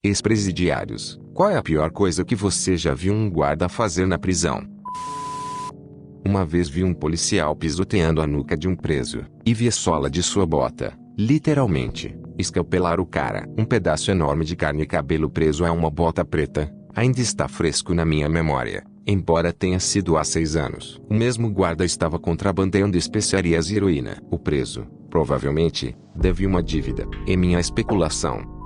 Ex-presidiários, qual é a pior coisa que você já viu um guarda fazer na prisão? Uma vez vi um policial pisoteando a nuca de um preso, e vi a sola de sua bota, literalmente, escapelar o cara. Um pedaço enorme de carne e cabelo preso a uma bota preta, ainda está fresco na minha memória, embora tenha sido há 6 anos. O mesmo guarda estava contrabandeando especiarias e heroína. O preso, provavelmente, devia uma dívida, em minha especulação.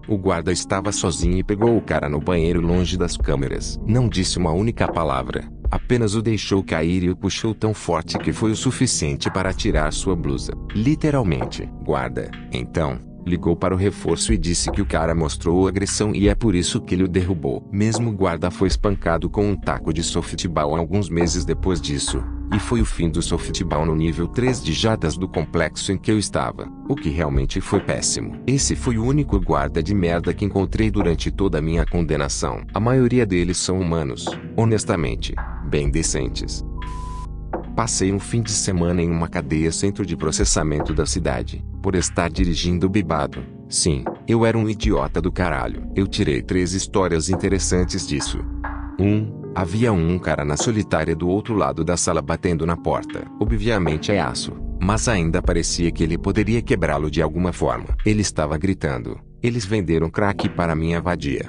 O guarda estava sozinho e pegou o cara no banheiro longe das câmeras. Não disse uma única palavra, apenas o deixou cair e o puxou tão forte que foi o suficiente para tirar sua blusa. Literalmente. Guarda, então, ligou para o reforço e disse que o cara mostrou agressão e é por isso que ele o derrubou. Mesmo o guarda foi espancado com um taco de softball alguns meses depois disso. E foi o fim do softball no nível 3 de jardas do complexo em que eu estava, o que realmente foi péssimo. Esse foi o único guarda de merda que encontrei durante toda a minha condenação. A maioria deles são humanos, honestamente, bem decentes. Passei um fim de semana em uma cadeia centro de processamento da cidade, por estar dirigindo bêbado. Sim, eu era um idiota do caralho. Eu tirei 3 histórias interessantes disso. 1. Havia um cara na solitária do outro lado da sala batendo na porta. Obviamente é aço, mas ainda parecia que ele poderia quebrá-lo de alguma forma. Ele estava gritando: "Eles venderam crack para minha vadia."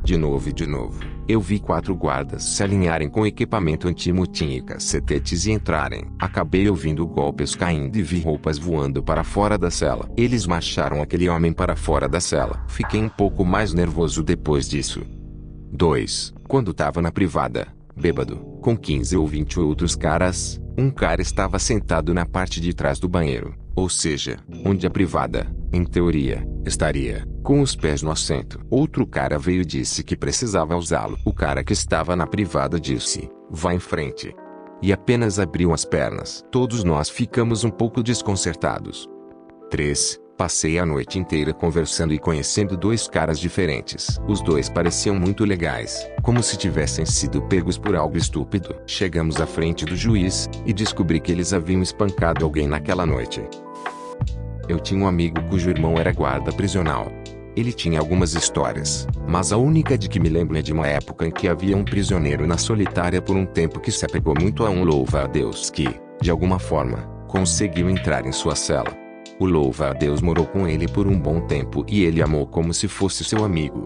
De novo e de novo. Eu vi 4 guardas se alinharem com equipamento anti-motim e cacetetes e entrarem. Acabei ouvindo golpes caindo e vi roupas voando para fora da cela. Eles marcharam aquele homem para fora da cela. Fiquei um pouco mais nervoso depois disso. 2. Quando tava na privada, bêbado, com 15 ou 20 outros caras, um cara estava sentado na parte de trás do banheiro, ou seja, onde a privada, em teoria, estaria, com os pés no assento. Outro cara veio e disse que precisava usá-lo. O cara que estava na privada disse: "Vá em frente." E apenas abriu as pernas. Todos nós ficamos um pouco desconcertados. 3. Passei a noite inteira conversando e conhecendo 2 caras diferentes. Os 2 pareciam muito legais, como se tivessem sido pegos por algo estúpido. Chegamos à frente do juiz, e descobri que eles haviam espancado alguém naquela noite. Eu tinha um amigo cujo irmão era guarda prisional. Ele tinha algumas histórias, mas a única de que me lembro é de uma época em que havia um prisioneiro na solitária por um tempo que se apegou muito a um louva-a-Deus que, de alguma forma, conseguiu entrar em sua cela. O louva-a-Deus morou com ele por um bom tempo e ele amou como se fosse seu amigo.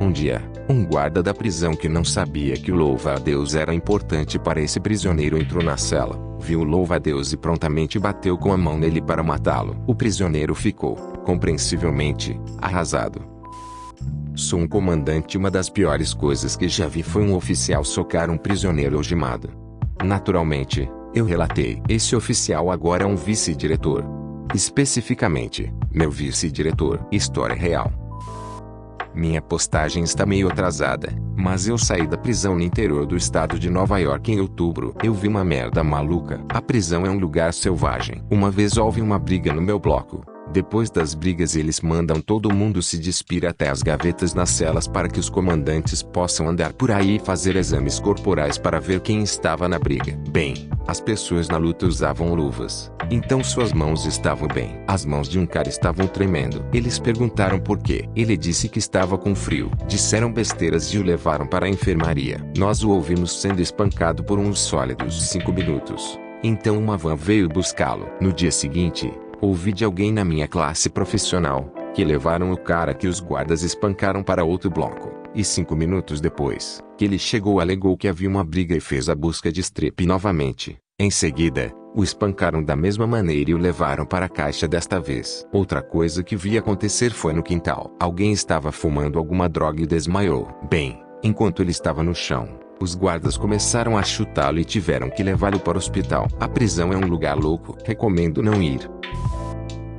Um dia, um guarda da prisão que não sabia que o louva-a-Deus era importante para esse prisioneiro entrou na cela, viu o louva-a-Deus e prontamente bateu com a mão nele para matá-lo. O prisioneiro ficou, compreensivelmente, arrasado. Sou um comandante e uma das piores coisas que já vi foi um oficial socar um prisioneiro algemado. Naturalmente, eu relatei. Esse oficial agora é um vice-diretor. Especificamente, meu vice-diretor. História real. Minha postagem está meio atrasada, mas eu saí da prisão no interior do estado de Nova York em outubro. Eu vi uma merda maluca. A prisão é um lugar selvagem. Uma vez houve uma briga no meu bloco. Depois das brigas eles mandam todo mundo se despir até as gavetas nas celas para que os comandantes possam andar por aí e fazer exames corporais para ver quem estava na briga. Bem, as pessoas na luta usavam luvas, então suas mãos estavam bem. As mãos de um cara estavam tremendo. Eles perguntaram por quê. Ele disse que estava com frio. Disseram besteiras e o levaram para a enfermaria. Nós o ouvimos sendo espancado por uns sólidos 5 minutos. Então uma van veio buscá-lo. No dia seguinte, ouvi de alguém na minha classe profissional, que levaram o cara que os guardas espancaram para outro bloco, e 5 minutos depois, que ele chegou alegou que havia uma briga e fez a busca de strip novamente. Em seguida, o espancaram da mesma maneira e o levaram para a caixa desta vez. Outra coisa que vi acontecer foi no quintal. Alguém estava fumando alguma droga e desmaiou. Bem, enquanto ele estava no chão, os guardas começaram a chutá-lo e tiveram que levá-lo para o hospital. A prisão é um lugar louco. Recomendo não ir.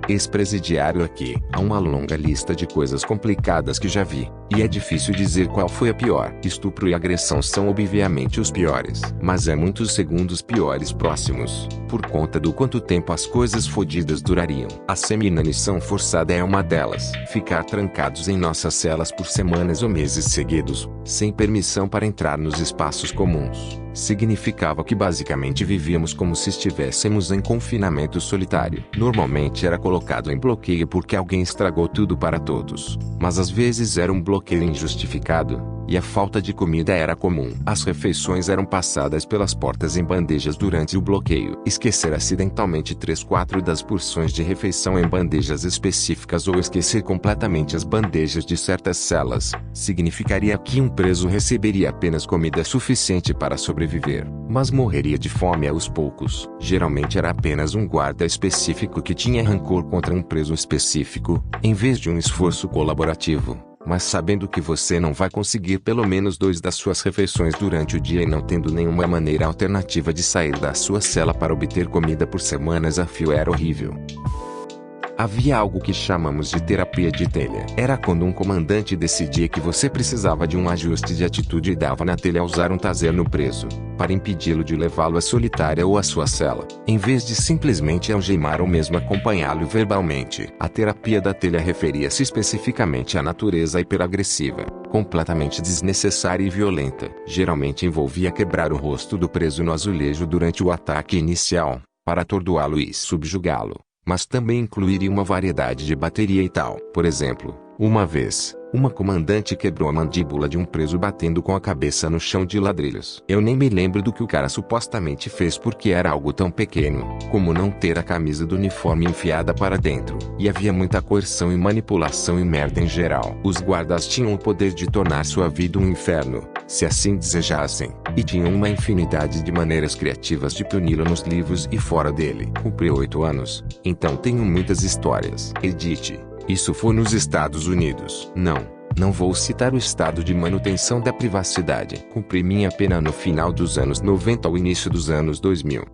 Ex-presidiário aqui. Há uma longa lista de coisas complicadas que já vi, e é difícil dizer qual foi a pior. Estupro e agressão são obviamente os piores, mas há muitos segundos piores próximos, por conta do quanto tempo as coisas fodidas durariam. A semi-inanição forçada é uma delas. Ficar trancados em nossas celas por semanas ou meses seguidos, sem permissão para entrar nos espaços comuns, Significava que basicamente vivíamos como se estivéssemos em confinamento solitário. Normalmente era colocado em bloqueio porque alguém estragou tudo para todos. Mas às vezes era um bloqueio injustificado, e a falta de comida era comum. As refeições eram passadas pelas portas em bandejas durante o bloqueio. Esquecer acidentalmente 3/4 das porções de refeição em bandejas específicas ou esquecer completamente as bandejas de certas celas, significaria que um preso receberia apenas comida suficiente para sobreviver, mas morreria de fome aos poucos. Geralmente era apenas um guarda específico que tinha rancor contra um preso específico, em vez de um esforço colaborativo. Mas sabendo que você não vai conseguir pelo menos 2 das suas refeições durante o dia e não tendo nenhuma maneira alternativa de sair da sua cela para obter comida por semanas a fio era horrível. Havia algo que chamamos de terapia de telha. Era quando um comandante decidia que você precisava de um ajuste de atitude e dava na telha a usar um taser no preso, para impedi-lo de levá-lo à solitária ou à sua cela, em vez de simplesmente algemar ou mesmo acompanhá-lo verbalmente. A terapia da telha referia-se especificamente à natureza hiperagressiva, completamente desnecessária e violenta. Geralmente envolvia quebrar o rosto do preso no azulejo durante o ataque inicial, para atordoá-lo e subjugá-lo. Mas também incluiria uma variedade de bateria e tal. Por exemplo, uma vez, uma comandante quebrou a mandíbula de um preso batendo com a cabeça no chão de ladrilhos. Eu nem me lembro do que o cara supostamente fez porque era algo tão pequeno, como não ter a camisa do uniforme enfiada para dentro. E havia muita coerção e manipulação e merda em geral. Os guardas tinham o poder de tornar sua vida um inferno, se assim desejassem, e tinham uma infinidade de maneiras criativas de puni-lo nos livros e fora dele. Cumpri 8 anos, então tenho muitas histórias. Edite. Isso foi nos Estados Unidos. Não vou citar o estado de manutenção da privacidade. Cumpri minha pena no final dos anos 90 ao início dos anos 2000.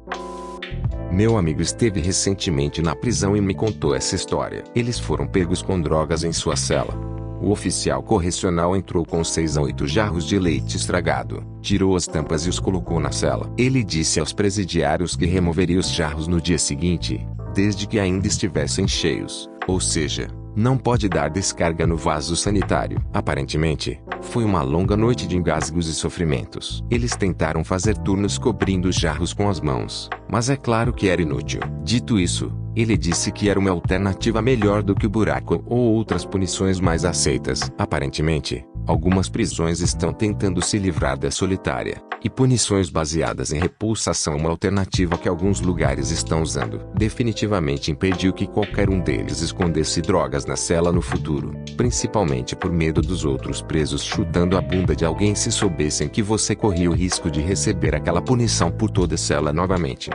Meu amigo esteve recentemente na prisão e me contou essa história. Eles foram pegos com drogas em sua cela. O oficial correcional entrou com 6 a 8 jarros de leite estragado, tirou as tampas e os colocou na cela. Ele disse aos presidiários que removeria os jarros no dia seguinte, desde que ainda estivessem cheios, ou seja, não pode dar descarga no vaso sanitário. Aparentemente, foi uma longa noite de engasgos e sofrimentos. Eles tentaram fazer turnos cobrindo os jarros com as mãos, mas é claro que era inútil. Dito isso, ele disse que era uma alternativa melhor do que o buraco ou outras punições mais aceitas. Aparentemente, algumas prisões estão tentando se livrar da solitária, e punições baseadas em repulsa são uma alternativa que alguns lugares estão usando. Definitivamente impediu que qualquer um deles escondesse drogas na cela no futuro, principalmente por medo dos outros presos chutando a bunda de alguém se soubessem que você corria o risco de receber aquela punição por toda a cela novamente.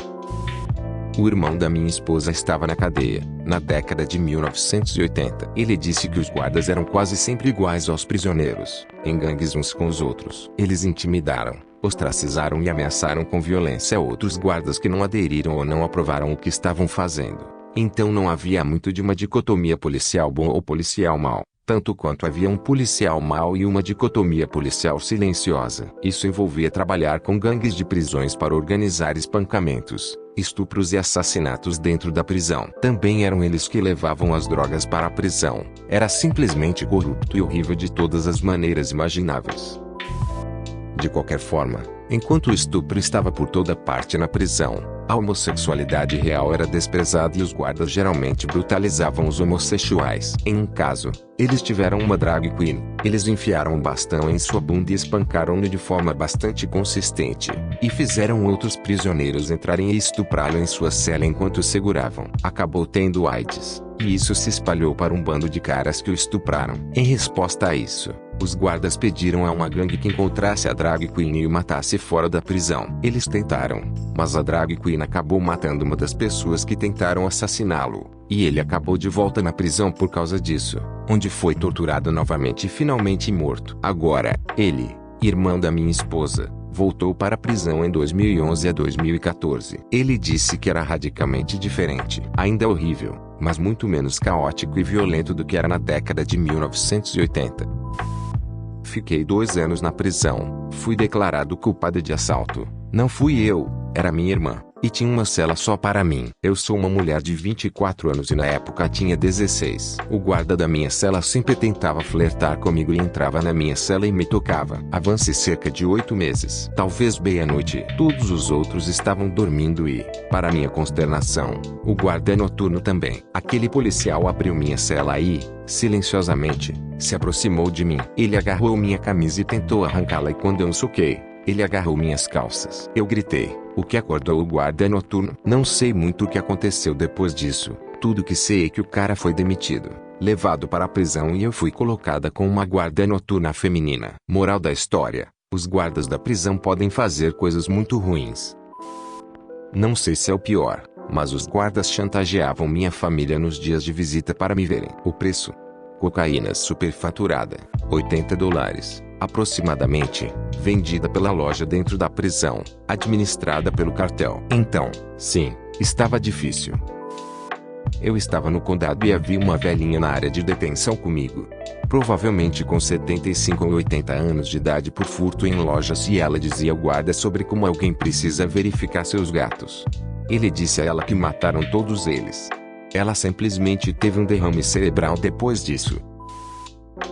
O irmão da minha esposa estava na cadeia, na década de 1980. Ele disse que os guardas eram quase sempre iguais aos prisioneiros, em gangues uns com os outros. Eles intimidaram, ostracizaram e ameaçaram com violência outros guardas que não aderiram ou não aprovaram o que estavam fazendo. Então não havia muito de uma dicotomia policial bom ou policial mau, tanto quanto havia um policial mau e uma dicotomia policial silenciosa. Isso envolvia trabalhar com gangues de prisões para organizar espancamentos, estupros e assassinatos dentro da prisão. Também eram eles que levavam as drogas para a prisão. Era simplesmente corrupto e horrível de todas as maneiras imagináveis. De qualquer forma, enquanto o estupro estava por toda parte na prisão, a homossexualidade real era desprezada e os guardas geralmente brutalizavam os homossexuais. Em um caso, eles tiveram uma drag queen. Eles enfiaram um bastão em sua bunda e espancaram-no de forma bastante consistente, e fizeram outros prisioneiros entrarem e estuprá-lo em sua cela enquanto o seguravam. Acabou tendo AIDS, e isso se espalhou para um bando de caras que o estupraram. Em resposta a isso, os guardas pediram a uma gangue que encontrasse a drag queen e o matasse fora da prisão. Eles tentaram, mas a drag queen acabou matando uma das pessoas que tentaram assassiná-lo, e ele acabou de volta na prisão por causa disso, onde foi torturado novamente e finalmente morto. Agora, ele, irmão da minha esposa, voltou para a prisão em 2011 a 2014. Ele disse que era radicalmente diferente. Ainda horrível, mas muito menos caótico e violento do que era na década de 1980. Fiquei 2 anos na prisão. Fui declarado culpado de assalto. Não fui eu, era minha irmã. e tinha uma cela só para mim. Eu sou uma mulher de 24 anos e na época tinha 16. O guarda da minha cela sempre tentava flertar comigo e entrava na minha cela e me tocava. Avance cerca de 8 meses. Talvez meia-noite. Todos os outros estavam dormindo e, para minha consternação, o guarda noturno também. Aquele policial abriu minha cela e, silenciosamente, se aproximou de mim. Ele agarrou minha camisa e tentou arrancá-la e quando eu o soquei, ele agarrou minhas calças. Eu gritei, o que acordou o guarda noturno. Não sei muito o que aconteceu depois disso. Tudo que sei é que o cara foi demitido, levado para a prisão e eu fui colocada com uma guarda noturna feminina. Moral da história: os guardas da prisão podem fazer coisas muito ruins. Não sei se é o pior, mas os guardas chantageavam minha família nos dias de visita para me verem. O preço: cocaína superfaturada, $80, aproximadamente, vendida pela loja dentro da prisão, administrada pelo cartel. Então, sim, estava difícil. Eu estava no condado e havia uma velhinha na área de detenção comigo, provavelmente com 75 ou 80 anos de idade por furto em lojas, e ela dizia ao guarda sobre como alguém precisa verificar seus gatos. Ele disse a ela que mataram todos eles. Ela simplesmente teve um derrame cerebral depois disso.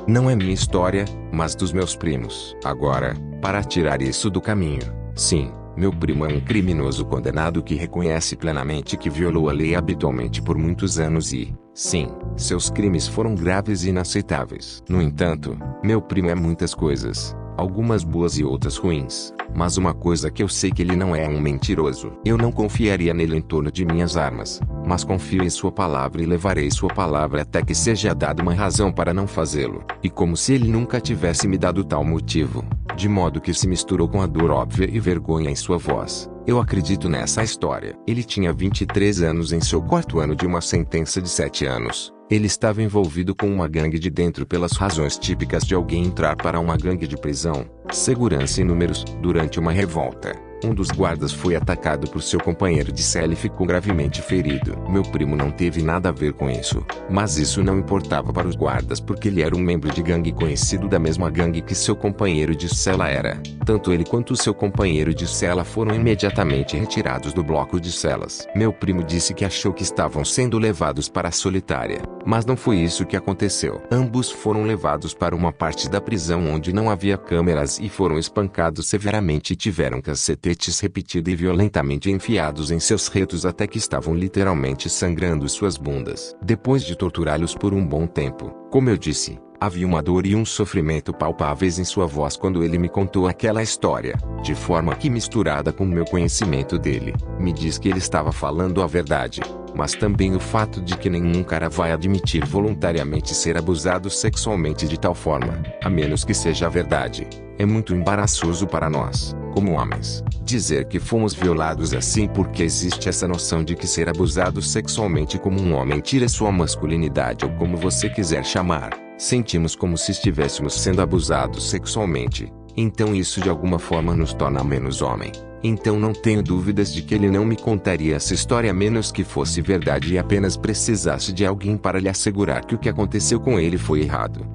Não é minha história, mas dos meus primos. Agora, para tirar isso do caminho, sim, meu primo é um criminoso condenado que reconhece plenamente que violou a lei habitualmente por muitos anos e, sim, seus crimes foram graves e inaceitáveis. No entanto, meu primo é muitas coisas, algumas boas e outras ruins, mas uma coisa que eu sei que ele não é um mentiroso. Eu não confiaria nele em torno de minhas armas, mas confio em sua palavra e levarei sua palavra até que seja dada uma razão para não fazê-lo. E como se ele nunca tivesse me dado tal motivo, de modo que se misturou com a dor óbvia e vergonha em sua voz, eu acredito nessa história. Ele tinha 23 anos em seu quarto ano de uma sentença de 7 anos. Ele estava envolvido com uma gangue de dentro pelas razões típicas de alguém entrar para uma gangue de prisão, segurança e números. Durante uma revolta, um dos guardas foi atacado por seu companheiro de cela e ficou gravemente ferido. Meu primo não teve nada a ver com isso, mas isso não importava para os guardas porque ele era um membro de gangue conhecido da mesma gangue que seu companheiro de cela era. Tanto ele quanto seu companheiro de cela foram imediatamente retirados do bloco de celas. Meu primo disse que achou que estavam sendo levados para a solitária, mas não foi isso que aconteceu. Ambos foram levados para uma parte da prisão onde não havia câmeras e foram espancados severamente e tiveram cacetetes repetidos e violentamente enfiados em seus retos até que estavam literalmente sangrando suas bundas. Depois de torturá-los por um bom tempo, como eu disse, havia uma dor e um sofrimento palpáveis em sua voz quando ele me contou aquela história, de forma que, misturada com o meu conhecimento dele, me diz que ele estava falando a verdade, mas também o fato de que nenhum cara vai admitir voluntariamente ser abusado sexualmente de tal forma, a menos que seja a verdade. É muito embaraçoso para nós, como homens, dizer que fomos violados assim porque existe essa noção de que ser abusado sexualmente como um homem tira sua masculinidade ou como você quiser chamar. Sentimos como se estivéssemos sendo abusados sexualmente, então isso de alguma forma nos torna menos homem. Então não tenho dúvidas de que ele não me contaria essa história a menos que fosse verdade e apenas precisasse de alguém para lhe assegurar que o que aconteceu com ele foi errado.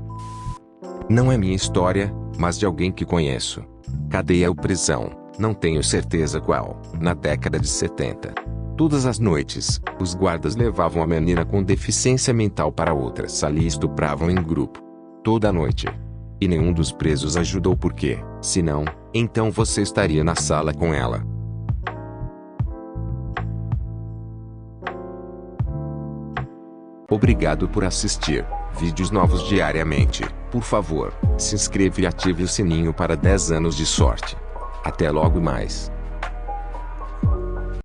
Não é minha história, mas de alguém que conheço. Cadeia ou prisão, não tenho certeza qual. Na década de 70. Todas as noites, os guardas levavam a menina com deficiência mental para outra sala e estupravam em grupo. Toda noite. E nenhum dos presos ajudou porque, se não, então você estaria na sala com ela. Obrigado por assistir. Vídeos novos diariamente. Por favor, se inscreva e ative o sininho para 10 anos de sorte. Até logo mais.